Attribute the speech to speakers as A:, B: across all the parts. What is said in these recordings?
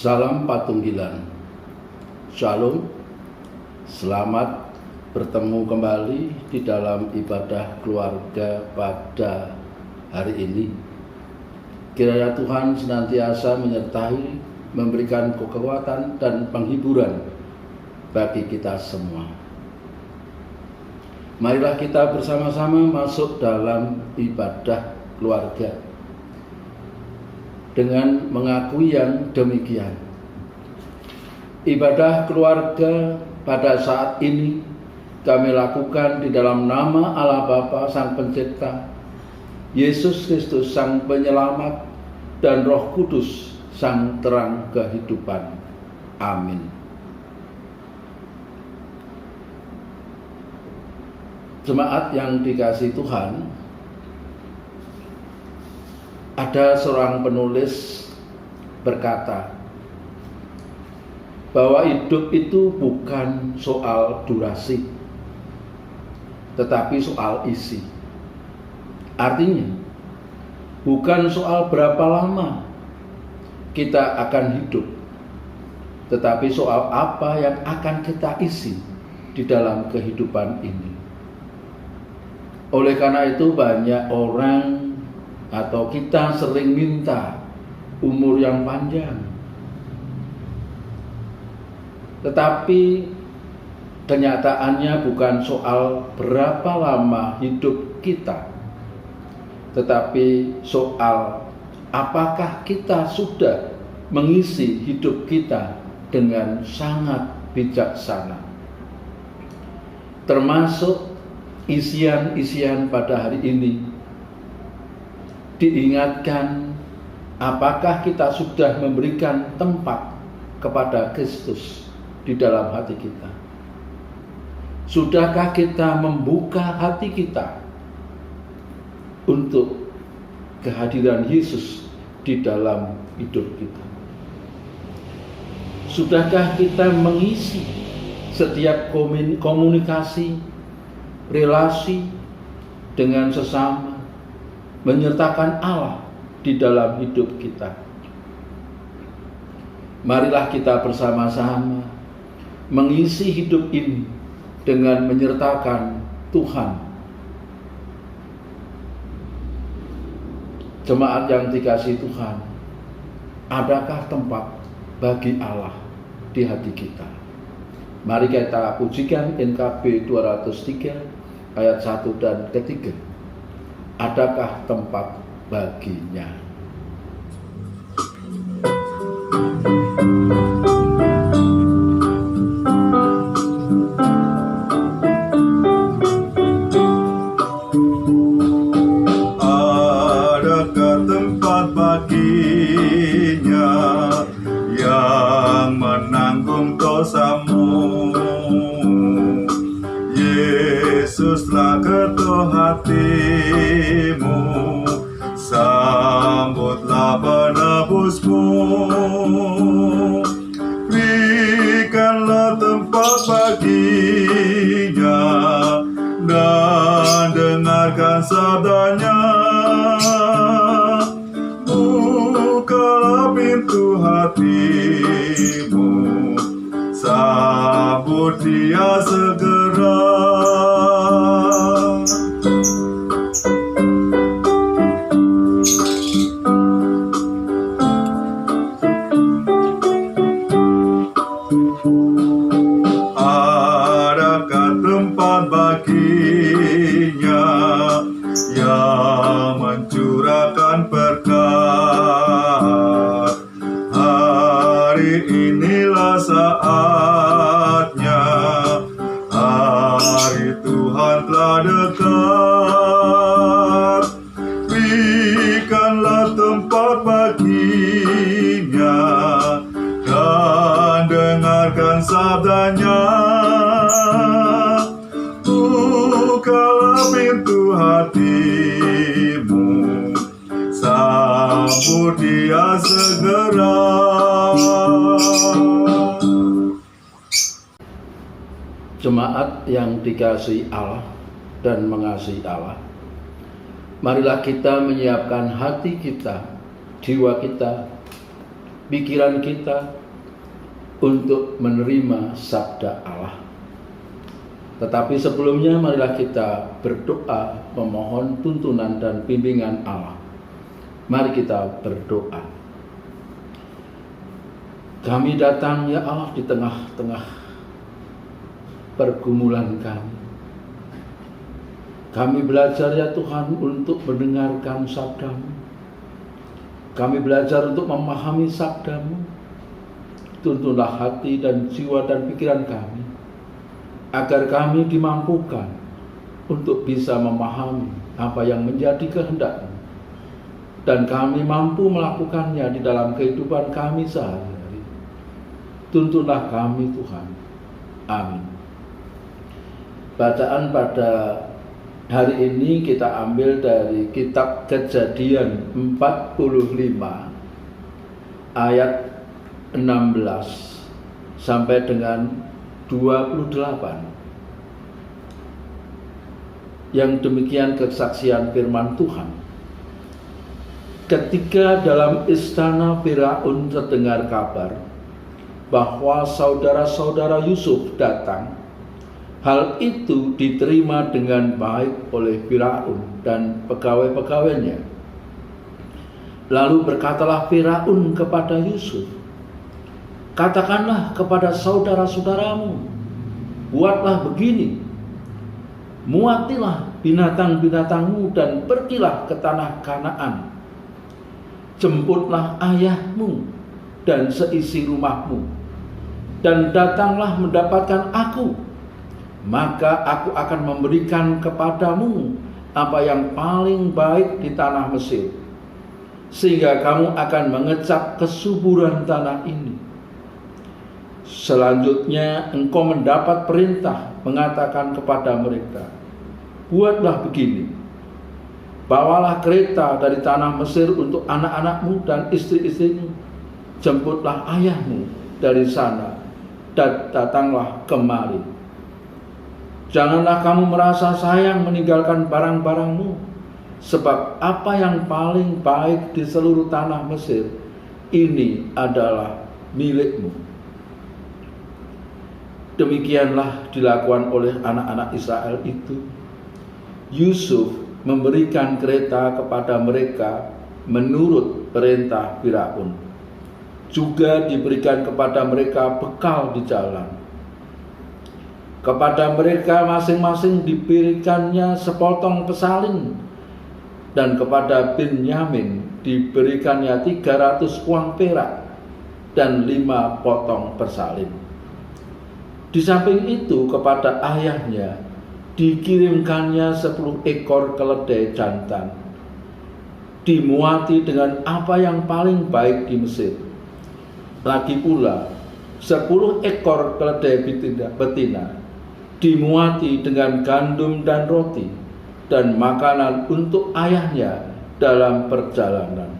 A: Salam Patunggilan. Shalom. Selamat bertemu kembali di dalam ibadah keluarga pada hari ini. Kiranya Tuhan senantiasa menyertai, memberikan kekuatan dan penghiburan bagi kita semua. Marilah kita bersama-sama masuk dalam ibadah keluarga dengan mengakui yang demikian. Ibadah keluarga pada saat ini kami lakukan di dalam nama Allah Bapa Sang Pencipta, Yesus Kristus Sang Penyelamat, dan Roh Kudus Sang Terang Kehidupan. Amin. Jemaat yang dikasihi Tuhan, ada seorang penulis berkata bahwa hidup itu bukan soal durasi, tetapi soal isi. Artinya, bukan soal berapa lama kita akan hidup, tetapi soal apa yang akan kita isi di dalam kehidupan ini. Oleh karena itu banyak orang atau kita sering minta umur yang panjang, tetapi kenyataannya bukan soal berapa lama hidup kita, tetapi soal apakah kita sudah mengisi hidup kita dengan sangat bijaksana. Termasuk isian-isian pada hari ini diingatkan, apakah kita sudah memberikan tempat kepada Kristus di dalam hati kita? Sudahkah kita membuka hati kita untuk kehadiran Yesus di dalam hidup kita? Sudahkah kita mengisi setiap komunikasi, relasi dengan sesama, menyertakan Allah di dalam hidup kita? Marilah kita bersama-sama mengisi hidup ini dengan menyertakan Tuhan. Jemaat yang dikasihi Tuhan, adakah tempat bagi Allah di hati kita? Mari kita pujikan NKB 203 ayat 1 dan ketiga. Adakah tempat baginya?
B: Adakah tempat baginya yang menanggung dosamu? Yesuslah ketua hatimu, sambutlah penebusmu. Berikanlah tempat baginya dan dengarkan sabdanya. Bukalah pintu hatimu, sambut dia segera. Adakah tempat baginya yang mencurahkan berkat? Hari inilah saatnya, hari Tuhan telah dekat. Berikanlah tempat baginya dan dengarkan sabdanya. Bukalah pintu hatimu, sambut dia segera.
A: Jemaat yang dikasihi Allah dan mengasihi Allah, marilah kita menyiapkan hati kita, jiwa kita, pikiran kita, untuk menerima sabda Allah. Tetapi sebelumnya marilah kita berdoa memohon tuntunan dan bimbingan Allah. Mari kita berdoa. Kami datang ya Allah di tengah-tengah pergumulan kami. Kami belajar ya Tuhan untuk mendengarkan sabda-Mu. Kami belajar untuk memahami sabda-Mu. Tuntunlah hati dan jiwa dan pikiran kami, agar kami dimampukan untuk bisa memahami apa yang menjadi kehendak-Mu, dan kami mampu melakukannya di dalam kehidupan kami sehari-hari. Tuntunlah kami Tuhan. Amin. Bacaan pada hari ini kita ambil dari kitab Kejadian 45 ayat 16 sampai dengan 28. Yang demikian kesaksian firman Tuhan. Ketika dalam istana Firaun terdengar kabar bahwa saudara-saudara Yusuf datang, hal itu diterima dengan baik oleh Firaun dan pegawai-pegawainya. Lalu berkatalah Firaun kepada Yusuf, "Katakanlah kepada saudara-saudaramu, buatlah begini, muatilah binatang-binatangmu dan pergilah ke tanah Kanaan. Jemputlah ayahmu dan seisi rumahmu, dan datanglah mendapatkan aku. Maka aku akan memberikan kepadamu apa yang paling baik di tanah Mesir, sehingga kamu akan mengecap kesuburan tanah ini. Selanjutnya engkau mendapat perintah mengatakan kepada mereka, buatlah begini, bawalah kereta dari tanah Mesir untuk anak-anakmu dan istri-istrimu, jemputlah ayahmu dari sana dan datanglah kemari. Janganlah kamu merasa sayang meninggalkan barang-barangmu, sebab apa yang paling baik di seluruh tanah Mesir ini adalah milikmu." Demikianlah dilakukan oleh anak-anak Israel itu. Yusuf memberikan kereta kepada mereka menurut perintah Firaun. Juga diberikan kepada mereka bekal di jalan. Kepada mereka masing-masing diberikannya sepotong pesalin, dan kepada Benyamin diberikannya 300 uang perak dan 5 potong persalin. Di samping itu kepada ayahnya dikirimkannya 10 ekor keledai jantan, dimuati dengan apa yang paling baik di Mesir. Lagi pula 10 ekor keledai betina dimuati dengan gandum dan roti dan makanan untuk ayahnya dalam perjalanan.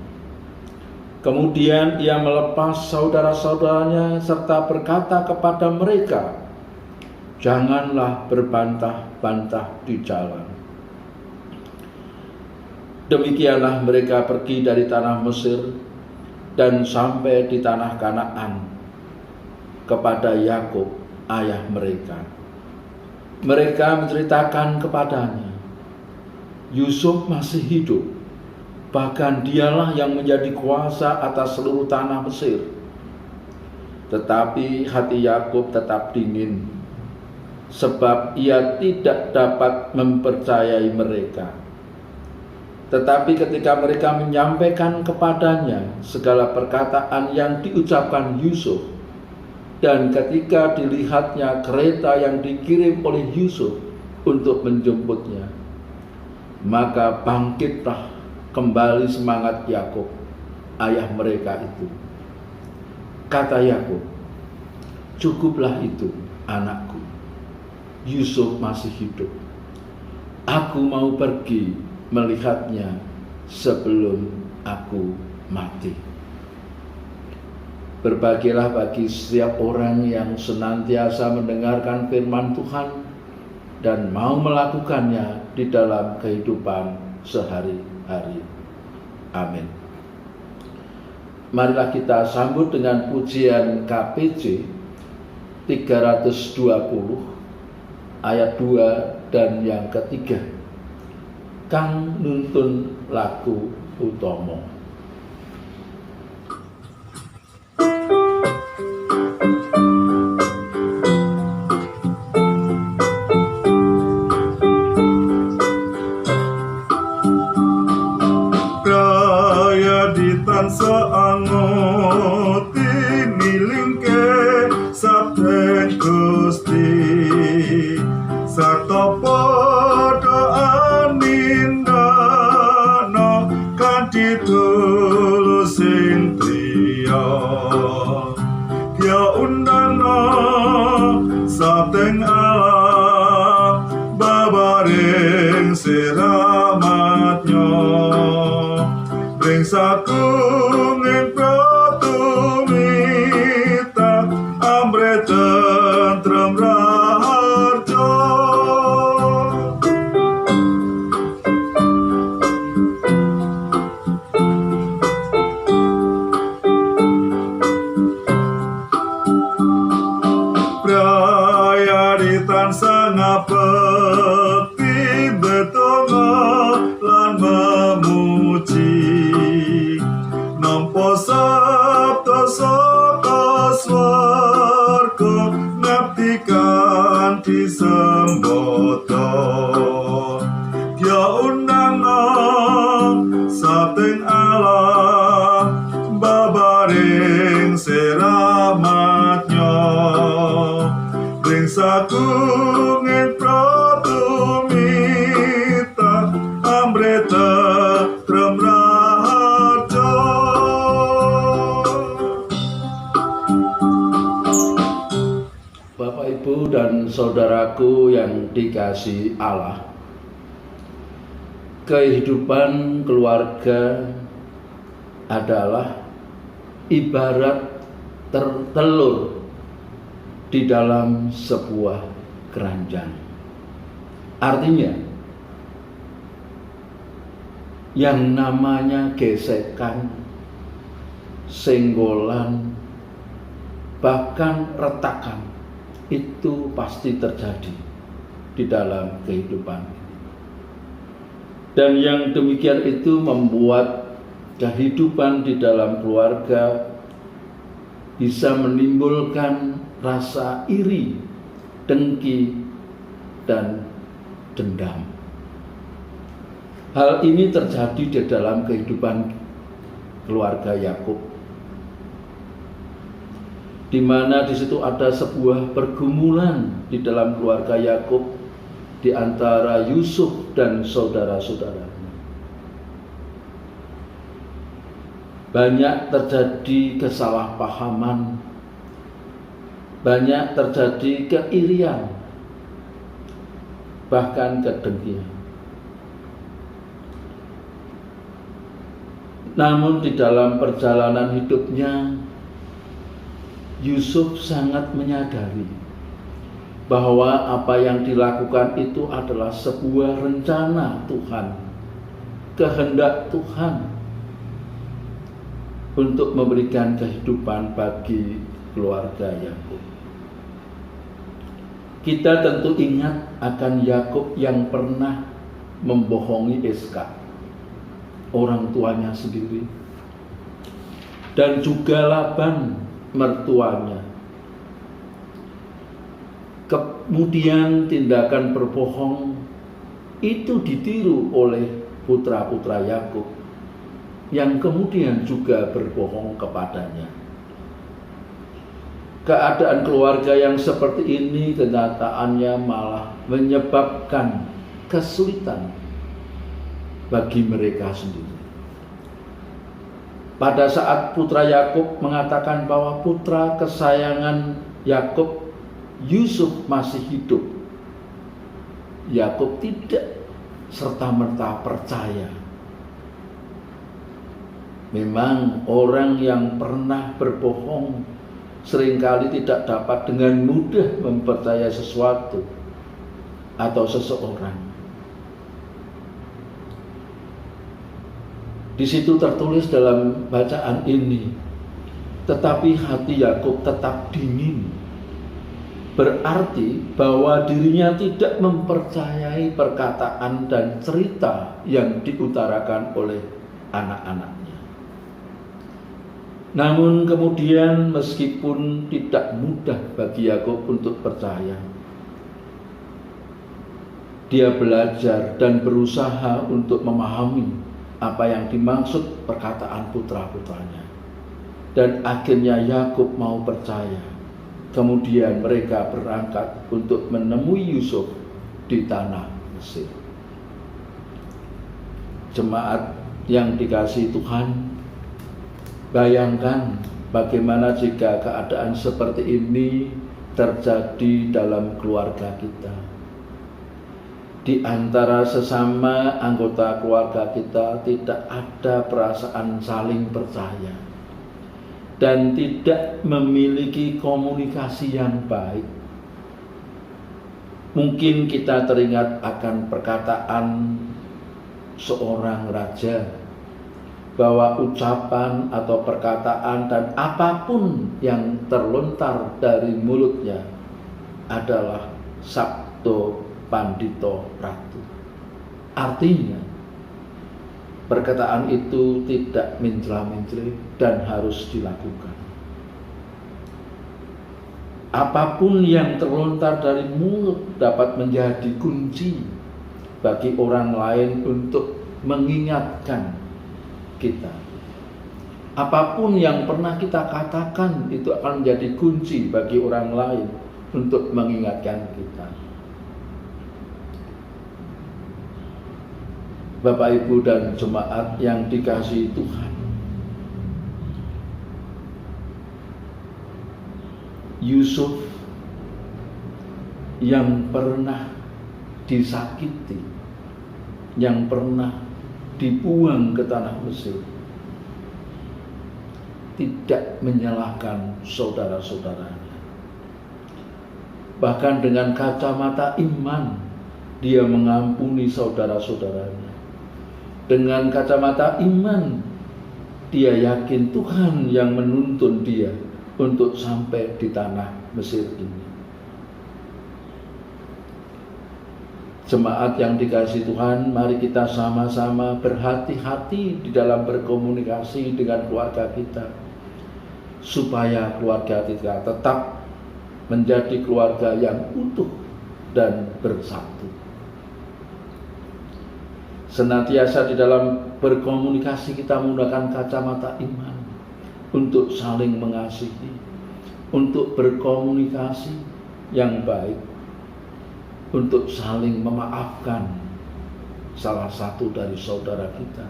A: Kemudian ia melepas saudara-saudaranya serta berkata kepada mereka, "Janganlah berbantah-bantah di jalan." Demikianlah mereka pergi dari tanah Mesir dan sampai di tanah Kanaan kepada Yakub ayah mereka. Mereka menceritakan kepadanya, Yusuf masih hidup, bahkan dialah yang menjadi kuasa atas seluruh tanah Mesir. Tetapi hati Yakub tetap dingin, sebab ia tidak dapat mempercayai mereka. Tetapi ketika mereka menyampaikan kepadanya segala perkataan yang diucapkan Yusuf, dan ketika dilihatnya kereta yang dikirim oleh Yusuf untuk menjemputnya, maka bangkitlah kembali semangat Yakub, ayah mereka itu. Kata Yakub, "Cukuplah itu, anakku. Yusuf masih hidup. Aku mau pergi melihatnya sebelum aku mati." Berbahagialah bagi setiap orang yang senantiasa mendengarkan firman Tuhan dan mau melakukannya di dalam kehidupan sehari-hari. Amin. marilah kita sambut dengan pujian KPJ 320 ayat 2 dan yang ketiga. Kang nuntun laku utomo.
B: Seanguti nilingke sabden Gusti sarta padha anindakna kanthi tulus sing priya ya undana sabden Allah babaring siramatnya ring sagung ing pratumita ambre tentrem raharja prayadi tansah ngabekti betonga lan memuji nampa sabda saka swarga ngabdi kanthi sembada ya undana sabdeng Allah babaring seramatnya ring sagung ing pratumita ambre tentrem raharja.
A: Bapak, Ibu, dan saudaraku yang dikasihi Allah, kehidupan keluarga adalah ibarat telur di dalam sebuah keranjang. Artinya, yang namanya gesekan, senggolan, bahkan retakan itu pasti terjadi di dalam kehidupan. Dan yang demikian itu membuat kehidupan di dalam keluarga bisa menimbulkan rasa iri, dengki, dan dendam. Hal ini terjadi di dalam kehidupan keluarga Yakub, di mana di situ ada sebuah pergumulan di dalam keluarga Yakub di antara Yusuf dan saudara-saudaranya. Banyak terjadi kesalahpahaman, banyak terjadi keirian, bahkan kedengkian. Namun di dalam perjalanan hidupnya, Yusuf sangat menyadari bahwa apa yang dilakukan itu adalah sebuah rencana Tuhan, kehendak Tuhan untuk memberikan kehidupan bagi keluarga Yakub. Kita tentu ingat akan Yakub yang pernah membohongi Iskak, orang tuanya sendiri, dan juga Laban, mertuanya. Kemudian tindakan berbohong itu ditiru oleh putra-putra Yakub yang kemudian juga berbohong kepadanya. Keadaan keluarga yang seperti ini kenyataannya malah menyebabkan kesulitan bagi mereka sendiri. Pada saat putra Yakub mengatakan bahwa putra kesayangan Yakub, Yusuf, masih hidup, Yakub tidak serta-merta percaya. Memang orang yang pernah berbohong seringkali tidak dapat dengan mudah mempercayai sesuatu atau seseorang. Di situ tertulis dalam bacaan ini, tetapi hati Yakub tetap dingin. Berarti bahwa dirinya tidak mempercayai perkataan dan cerita yang diutarakan oleh anak-anaknya. Namun kemudian meskipun tidak mudah bagi Yakub untuk percaya, dia belajar dan berusaha untuk memahami apa yang dimaksud perkataan putra-putranya. Dan akhirnya Yakub mau percaya. Kemudian mereka berangkat untuk menemui Yusuf di tanah Mesir. Jemaat yang dikasihi Tuhan, bayangkan bagaimana jika keadaan seperti ini terjadi dalam keluarga kita. Di antara sesama anggota keluarga kita tidak ada perasaan saling percaya dan tidak memiliki komunikasi yang baik. Mungkin kita teringat akan perkataan seorang raja, bahwa ucapan atau perkataan dan apapun yang terlontar dari mulutnya adalah sabdo pandito ratu. Artinya perkataan itu tidak mencela-mencela dan harus dilakukan. Apapun yang terlontar dari mulut dapat menjadi kunci bagi orang lain untuk mengingatkan kita. Apapun yang pernah kita katakan itu akan menjadi kunci bagi orang lain untuk mengingatkan kita. Bapak, Ibu, dan jemaat yang dikasihi Tuhan, Yusuf yang pernah disakiti, yang pernah dibuang ke tanah Mesir, tidak menyalahkan saudara-saudaranya. Bahkan dengan kacamata iman, dia mengampuni saudara-saudaranya. Dengan kacamata iman, dia yakin Tuhan yang menuntun dia untuk sampai di tanah Mesir ini. Jemaat yang dikasihi Tuhan, mari kita sama-sama berhati-hati di dalam berkomunikasi dengan keluarga kita, supaya keluarga kita tetap menjadi keluarga yang utuh dan bersatu. Senantiasa di dalam berkomunikasi kita menggunakan kacamata iman untuk saling mengasihi, untuk berkomunikasi yang baik, untuk saling memaafkan salah satu dari saudara kita.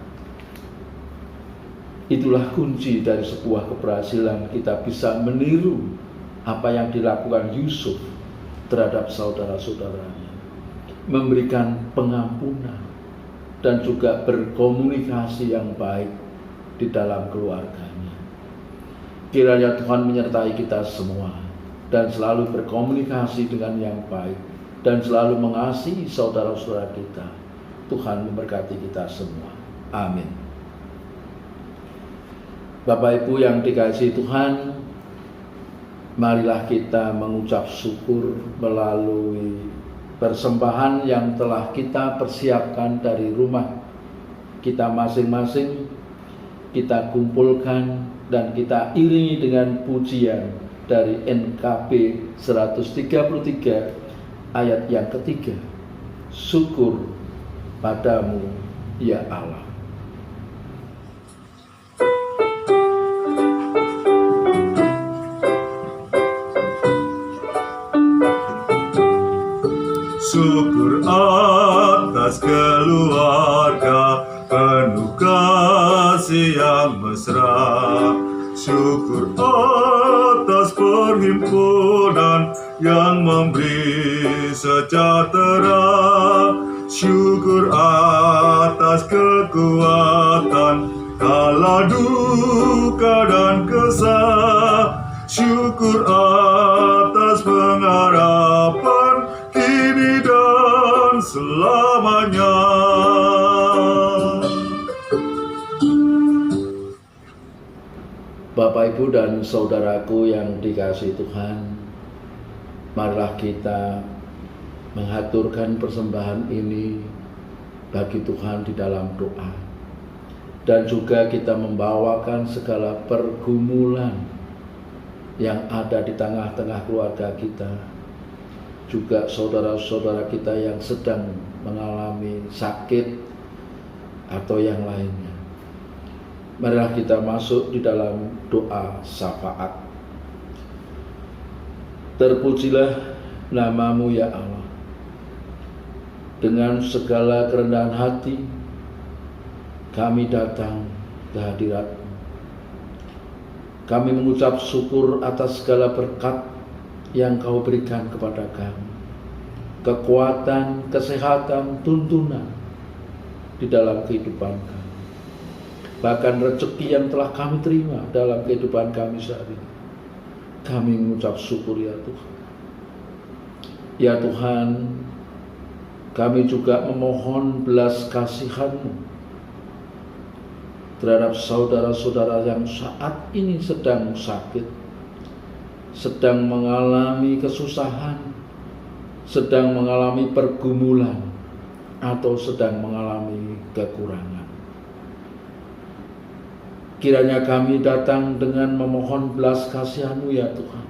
A: Itulah kunci dari sebuah keberhasilan kita bisa meniru apa yang dilakukan Yusuf terhadap saudara-saudaranya, memberikan pengampunan dan juga berkomunikasi yang baik di dalam keluarganya. Kiranya Tuhan menyertai kita semua dan selalu berkomunikasi dengan yang baik dan selalu mengasihi saudara-saudara kita. Tuhan memberkati kita semua. Amin. Bapak, Ibu yang dikasihi Tuhan, marilah kita mengucap syukur melalui persembahan yang telah kita persiapkan dari rumah kita masing-masing. Kita kumpulkan dan kita iringi dengan pujian dari NKB 133 ayat yang ketiga. Syukur padamu ya Allah.
B: Syukur atas keluarga penuh kasih yang mesra. Syukur atas perhimpunan yang memberi sejahtera. Syukur atas kekuatan kala duka dan kesah. Syukur atas pengharapan kini dan selamanya.
A: Bapak, Ibu, dan saudaraku yang dikasihi Tuhan, marilah kita mengaturkan persembahan ini bagi Tuhan di dalam doa. Dan juga kita membawakan segala pergumulan yang ada di tengah-tengah keluarga kita. Juga saudara-saudara kita yang sedang mengalami sakit atau yang lainnya. Marilah kita masuk di dalam doa syafaat. Terpujilah nama-Mu ya Allah. Dengan segala kerendahan hati kami datang ke hadirat-Mu. Kami mengucap syukur atas segala berkat yang Kau berikan kepada kami. Kekuatan, kesehatan, tuntunan di dalam kehidupan kami. Bahkan rezeki yang telah kami terima dalam kehidupan kami saat ini. Kami mengucap syukur ya Tuhan. Ya Tuhan, kami juga memohon belas kasihan-Mu terhadap saudara-saudara yang saat ini sedang sakit, sedang mengalami kesusahan, sedang mengalami pergumulan, atau sedang mengalami kekurangan. Kiranya kami datang dengan memohon belas kasihan-Mu ya Tuhan.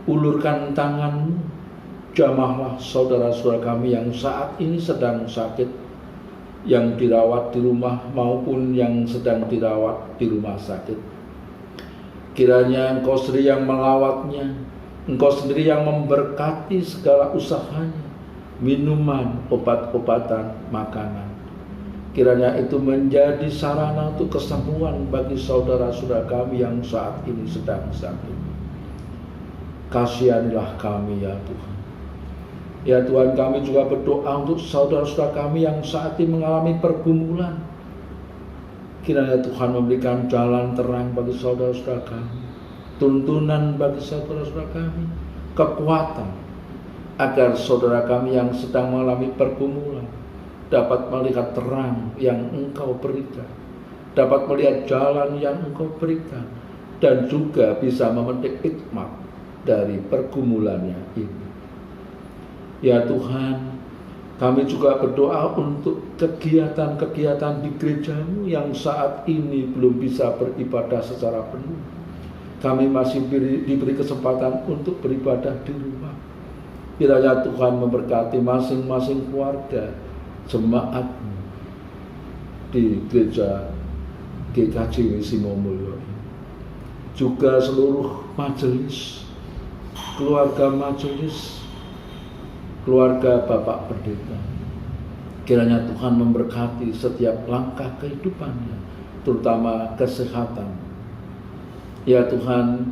A: Ulurkan tangan-Mu, jamahlah saudara-saudara kami yang saat ini sedang sakit, yang dirawat di rumah maupun yang sedang dirawat di rumah sakit. Kiranya Engkau sendiri yang melawatnya, Engkau sendiri yang memberkati segala usahanya, minuman, obat-obatan, makanan. Kiranya itu menjadi sarana untuk kesembuhan bagi saudara-saudara kami yang saat ini sedang sakit. Kasihanilah kami ya Tuhan. Ya Tuhan, kami juga berdoa untuk saudara-saudara kami yang saat ini mengalami pergumulan. Kiranya Tuhan memberikan jalan terang bagi saudara-saudara kami, tuntunan bagi saudara-saudara kami, kekuatan agar saudara kami yang sedang mengalami pergumulan dapat melihat terang yang Engkau berikan, dapat melihat jalan yang Engkau berikan, dan juga bisa memetik hikmat dari pergumulannya ini. Ya Tuhan, kami juga berdoa untuk kegiatan-kegiatan di gereja-Mu yang saat ini belum bisa beribadah secara penuh. Kami masih diberi kesempatan untuk beribadah di rumah. Kiranya Tuhan memberkati masing-masing keluarga jemaat-Mu di gereja GKJ Wisimo-Mulyo, juga seluruh majelis, keluarga majelis, keluarga Bapak Pendeta. Kiranya Tuhan memberkati setiap langkah kehidupannya, terutama kesehatan. Ya Tuhan,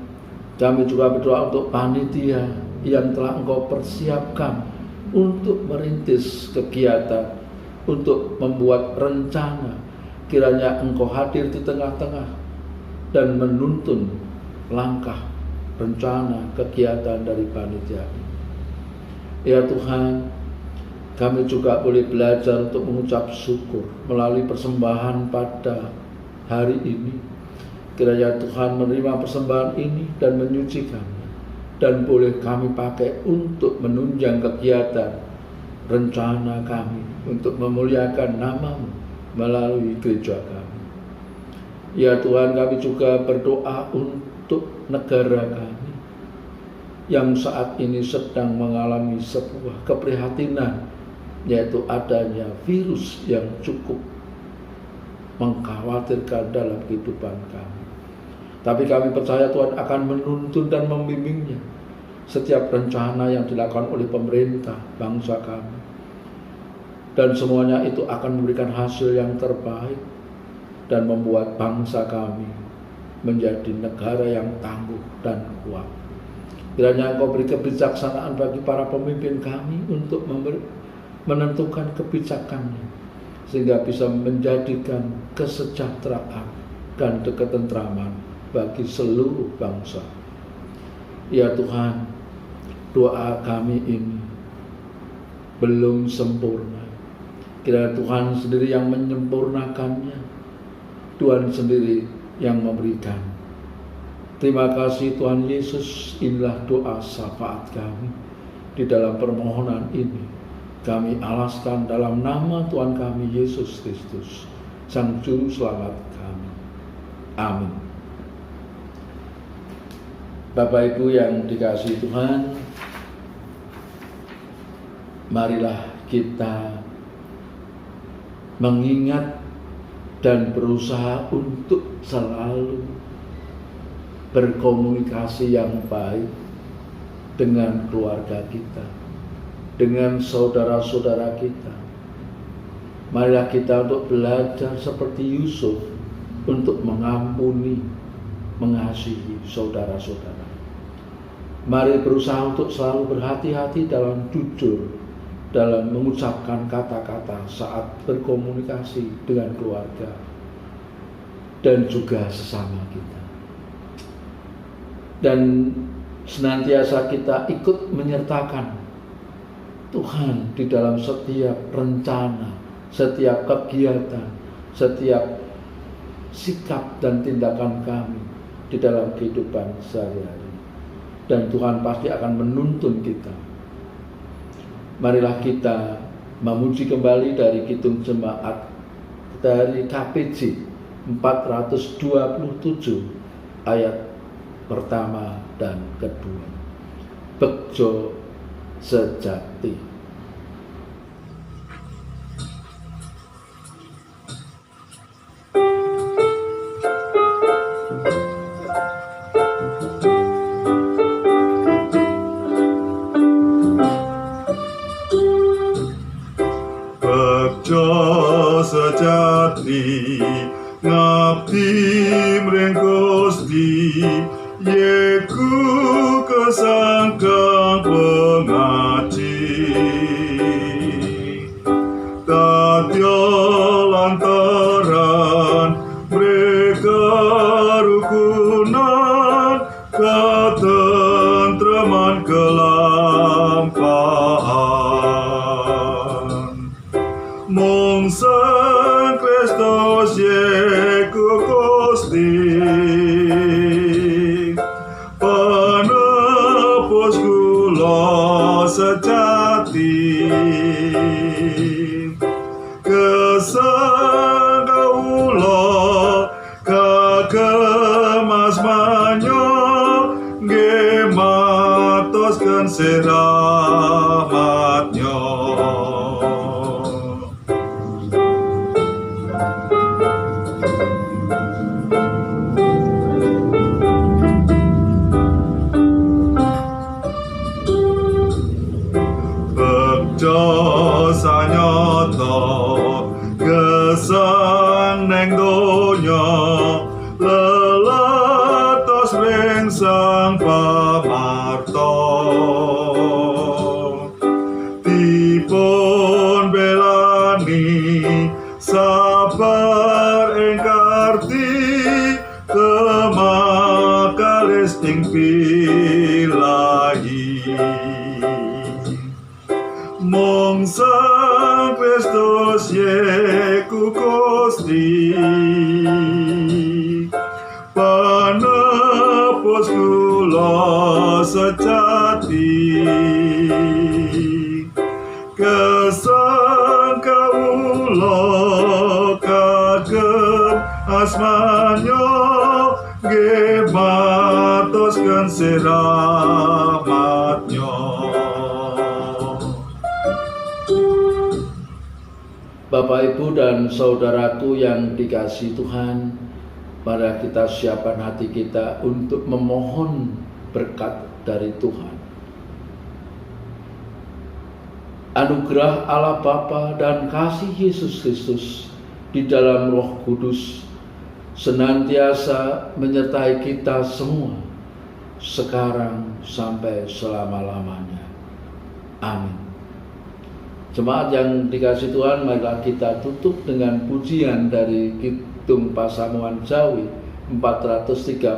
A: kami juga berdoa untuk panitia yang telah Engkau persiapkan untuk merintis kegiatan, untuk membuat rencana. Kiranya Engkau hadir di tengah-tengah dan menuntun langkah, rencana, kegiatan dari panitia ini. Ya Tuhan, kami juga boleh belajar untuk mengucap syukur melalui persembahan pada hari ini. Kiranya Tuhan menerima persembahan ini dan menyucikannya, dan boleh kami pakai untuk menunjang kegiatan rencana kami untuk memuliakan nama-Mu melalui gereja kami. Ya Tuhan, kami juga berdoa untuk negara kami yang saat ini sedang mengalami sebuah keprihatinan, yaitu adanya virus yang cukup mengkhawatirkan dalam kehidupan kami. Tapi kami percaya Tuhan akan menuntun dan membimbingnya setiap rencana yang dilakukan oleh pemerintah bangsa kami. Dan semuanya itu akan memberikan hasil yang terbaik dan membuat bangsa kami menjadi negara yang tangguh dan kuat. Kiranya Engkau beri kebijaksanaan bagi para pemimpin kami untuk menentukan kebijakannya, sehingga bisa menjadikan kesejahteraan dan ketentraman bagi seluruh bangsa. Ya Tuhan, doa kami ini belum sempurna. Kiranya Tuhan sendiri yang menyempurnakannya, Tuhan sendiri yang memberikan Terima kasih Tuhan Yesus, inilah doa syafaat kami. Di dalam permohonan ini kami alaskan dalam nama Tuhan kami Yesus Kristus, Sang Juru Selamat kami. Amin. Bapak Ibu yang dikasihi Tuhan, marilah kita mengingat dan berusaha untuk selalu berkomunikasi yang baik dengan keluarga kita, dengan saudara-saudara kita. Marilah kita untuk belajar seperti Yusuf untuk mengampuni, mengasihi saudara-saudara. Mari berusaha untuk selalu berhati-hati dalam jujur, dalam mengucapkan kata-kata saat berkomunikasi dengan keluarga dan juga sesama kita. Dan senantiasa kita ikut menyertakan Tuhan di dalam setiap rencana, setiap kegiatan, setiap sikap dan tindakan kami di dalam kehidupan sehari-hari. Dan Tuhan pasti akan menuntun kita. Marilah kita memuji kembali dari Kidung Jemaat dari KPJ 427 ayat pertama dan kedua. Bejo sejati.
B: Sejati ngabdi mring Gusti yeku kesangkang pengaji kadya lantaran mereka rukunan katentreman kelampahan mung Sang Kristus yeku Gusti penebus kula sejati gesang kawula kagem asmanyo nggih matosken siramatnya. Sanyata gesang neng donya lelatos ring Sang Pamarta dipun belani sabar ing karti kemakalis ing pilahi mung Sang Kristus yeku Gusti penebus kula sejati gesang kawula kagem asmanyo nggih matosken siramatnya.
A: Bapak, Ibu, dan saudaraku yang dikasihi Tuhan, mari kita siapkan hati kita untuk memohon berkat dari Tuhan. Anugerah Allah Bapa dan kasih Yesus Kristus di dalam Roh Kudus senantiasa menyertai kita semua, sekarang sampai selama-lamanya. Amin. Jemaat yang dikasihi Tuhan, marilah kita tutup dengan pujian dari Kidung Pasamuan Jawi 436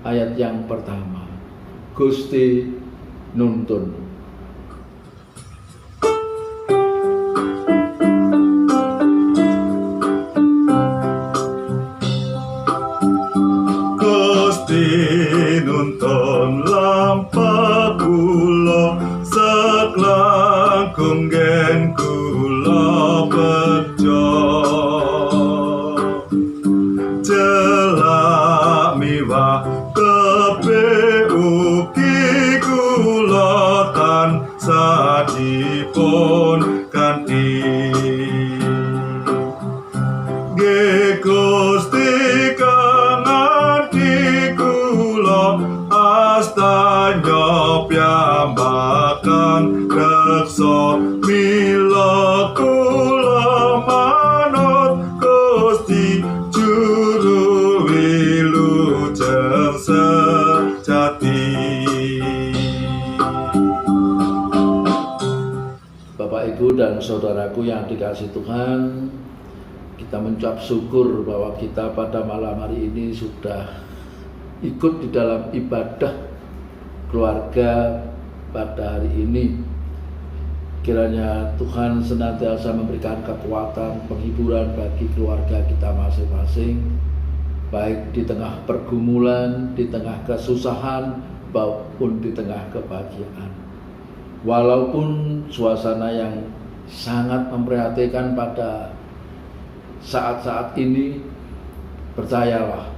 A: ayat yang pertama. Gusti nuntun.
B: Gusti langkung gen kula bejo celak miwah tepe ugi kula tansah dipun kanthi nggih Gusti kangati kula astanya piyambakan reksa mila kula manut Gusti juru wilujeng sejati.
A: Bapak, Ibu, dan saudaraku yang dikasihi Tuhan, kita mengucap syukur bahwa kita pada malam hari ini sudah ikut di dalam ibadah keluarga pada hari ini. Kiranya Tuhan senantiasa memberikan kekuatan, penghiburan bagi keluarga kita masing-masing, baik di tengah pergumulan, di tengah kesusahan, maupun di tengah kebahagiaan. Walaupun suasana yang sangat memprihatinkan pada saat-saat ini, percayalah,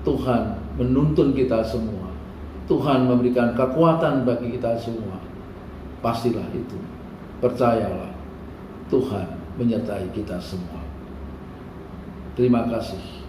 A: Tuhan menuntun kita semua. Tuhan memberikan kekuatan bagi kita semua. Pastilah itu. Percayalah, Tuhan menyertai kita semua. Terima kasih.